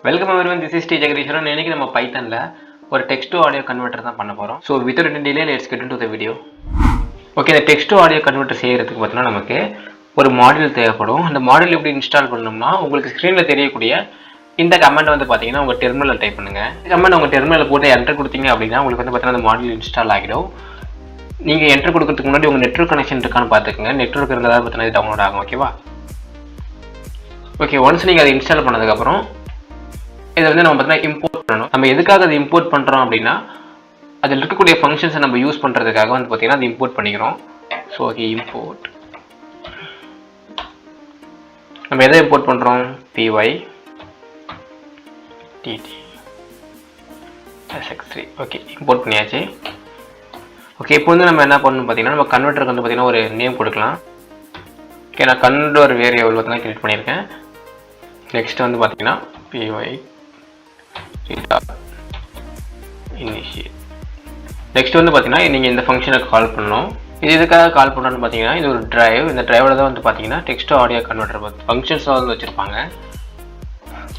Welcome everyone, this is Srijagatheeswaran. இன்னைக்கு நம்ம பைத்தன்ல ஒரு டெக்ஸ்ட் டு ஆடியோ கன்வெர்ட்டர் தான் பண்ண போறோம். So without any delay, let's get into the video. Okay, இந்த டெக்ஸ்ட் டு ஆடியோ கன்வெர்ட்டர் செய்யறதுக்கு பார்த்தீங்கன்னா நமக்கு ஒரு மாடியூல் தேவைப்படும். அந்த மாடியூல் எப்படி இன்ஸ்டால் பண்ணணும்னா உங்களுக்கு ஸ்கிரீன்ல தெரியக்கூடிய இந்த கமெண்ட் வந்து பாத்தீங்கன்னா உங்க டெர்மினல்ல டைப் பண்ணுங்க. இந்த கமெண்ட் உங்க டெர்மினல்ல போட்டு என்டர் கொடுத்தீங்க அப்படின்னா உங்களுக்கு வந்து பாத்தீங்கன்னா அந்த மாடியூல் இன்ஸ்டால் ஆகிடும். நீங்க என்டர் கொடுக்கிறதுக்கு முன்னாடி உங்க நெட்வொர்க் கனெக்ஷன் இருக்கான்னு பாத்துக்கங்க. நெட்வொர்க் இருந்தா பார்த்தீங்கன்னா இது டவுன்லோட் ஆகும். ஓகேவா? ஓகே, ஒன்ஸ் நீங்க அதை இன்ஸ்டால் பண்ணதுக்கு அப்புறம் இதை வந்து நம்ம பார்த்தீங்கன்னா இம்போர்ட் பண்ணணும். நம்ம எதுக்காக அதை இம்போர்ட் பண்ணுறோம் அப்படின்னா அதில் இருக்கக்கூடிய ஃபங்க்ஷன்ஸை நம்ம யூஸ் பண்ணுறதுக்காக வந்து பார்த்தீங்கன்னா அதை இம்போர்ட் பண்ணிக்கிறோம். ஸோ ஓகே, இம்போர்ட் நம்ம எதை இம்போர்ட் பண்ணுறோம்? py tt sx3. Okay, import பண்ணியாச்சு. ஓகே, இப்போ வந்து நம்ம என்ன பண்ணணும் பார்த்தீங்கன்னா நம்ம கன்வெர்ட்டருக்கு வந்து பார்த்தீங்கன்னா ஒரு நேம் கொடுக்கலாம். ஓகே, நான் கன்வெர்ட்டர் வேரியபிள் பார்த்தீங்கன்னா கிரியேட் பண்ணியிருக்கேன். நெக்ஸ்ட் வந்து பார்த்தீங்கன்னா py initiate. நெக்ஸ்ட் வந்து பார்த்தீங்கன்னா நீங்கள் இந்த ஃபங்க்ஷனை கால் பண்ணணும். இது எதுக்காக கால் பண்ணுறோன்னு பார்த்தீங்கன்னா இது ஒரு டிரைவ். இந்த டிரைவில் தான் வந்து பார்த்தீங்கன்னா டெக்ஸ்ட் ஆடியோ கன்வெர்ட்டர் ஃபங்க்ஷன்ஸாக வந்து வச்சுருப்பாங்க.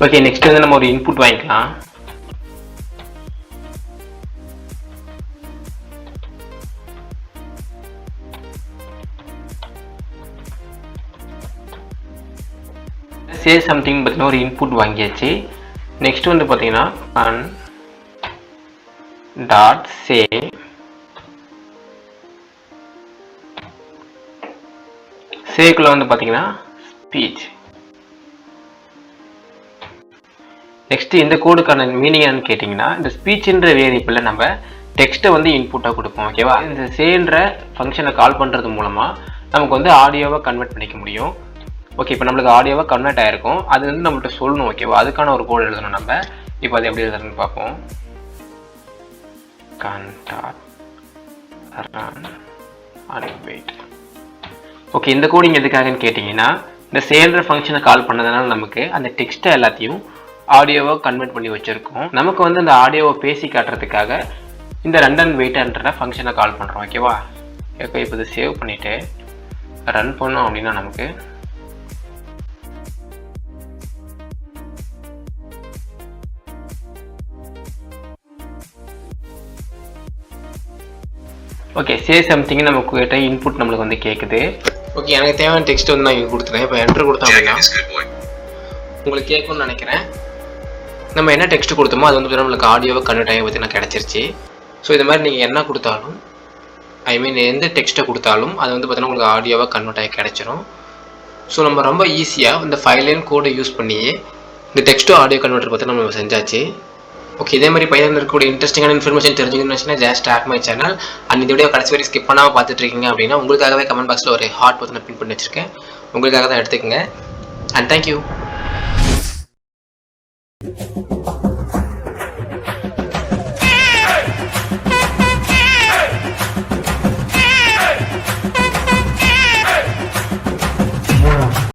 ஓகே, நெக்ஸ்ட் வந்து நம்ம ஒரு இன்புட் வாங்கிக்கலாம். சே சம்திங் பார்த்தீங்கன்னா ஒரு இன்புட் வாங்கியாச்சு. நெக்ஸ்ட் வந்து பார்த்தீங்கன்னா கன் டாட் சே சேக்குள்ள வந்து பார்த்தீங்கன்னா ஸ்பீச். நெக்ஸ்ட் இந்த கோடுக்கான மீனிங் என்னன்னு கேட்டிங்கன்னா இந்த ஸ்பீச்ன்ற வேரியபிளில் நம்ம டெக்ஸ்ட்டை வந்து இன்புட்டாக கொடுப்போம். ஓகேவா? இந்த சேன்ற ஃபங்க்ஷனை கால் பண்ணுறது மூலமாக நமக்கு வந்து ஆடியோவை கன்வெர்ட் பண்ணிக்க முடியும். ஓகே, இப்போ நம்மளுக்கு ஆடியோவாக கன்வெர்ட் ஆகிருக்கும். அது வந்து நம்மள்கிட்ட சொல்லணும். ஓகேவா? அதுக்கான ஒரு கோடு எழுதணும் நம்ம. இப்போ அது எப்படி எழுதுறதுன்னு பார்ப்போம். ஓகே, இந்த கோடிங் எதுக்காகன்னு கேட்டிங்கன்னா இந்த சேல்ற ஃபங்க்ஷனை கால் பண்ணதுனால நமக்கு அந்த டெக்ஸ்ட்டை எல்லாத்தையும் ஆடியோவை கன்வெர்ட் பண்ணி வச்சுருக்கோம். நமக்கு வந்து அந்த ஆடியோவை பேசி காட்டுறதுக்காக இந்த ரன் அண்ட் வெயிட்ன்ற ஃபங்க்ஷனை கால் பண்ணுறோம். ஓகேவா? ஓகே, இப்போ இதை சேவ் பண்ணிவிட்டு ரன் பண்ணோம் அப்படின்னா நமக்கு ஓகே சே சம்திங் நமக்கு கேட்ட இன்புட் நம்மளுக்கு வந்து கேட்குது. ஓகே, எனக்கு தேவையான டெக்ஸ்ட் வந்து நான் இங்கே கொடுத்துட்டேன். இப்போ என்ட்ரு கொடுத்தோம் அப்படின்னா உங்களுக்கு கேட்கும்னு நினைக்கிறேன். நம்ம என்ன டெக்ஸ்ட் கொடுத்தோமோ அது வந்து நம்மளுக்கு ஆடியோவை கன்வெர்ட் ஆகி பார்த்தீங்கன்னா கிடச்சிருச்சு. ஸோ இது மாதிரி நீங்கள் என்ன கொடுத்தாலும் எந்த டெக்ஸ்ட்டை கொடுத்தாலும் அது வந்து பார்த்தீங்கன்னா உங்களுக்கு ஆடியோவாக கன்வெர்ட் ஆகி கிடச்சிரும். ஸோ நம்ம ரொம்ப ஈஸியாக இந்த 5 லைன் கோடை யூஸ் பண்ணியே இந்த டெக்ஸ்ட் டு ஆடியோ கன்வெர்ட்டர் பார்த்தீங்கன்னா நம்ம செஞ்சாச்சு. ஓகே, இதே மாதிரி பையன் இருக்கக்கூடிய இன்ட்ரெஸ்டிங்கான இன்ஃபர்மேஷன் தெரிஞ்சுக்கணும்னு just add my channel. And இந்த வீடியோ கடைசி வரை ஸ்கிப் பண்ணாமல் பார்த்துட்டு இருக்கீங்க அப்படின்னா உங்களுக்காகவே கமெண்ட் பாக்ஸில் ஒரு ஹார்ட் பற்றி பின் பண்ணி வச்சிருக்கேன். உங்களுக்காக தான் எடுத்துக்கங்க. And thank you.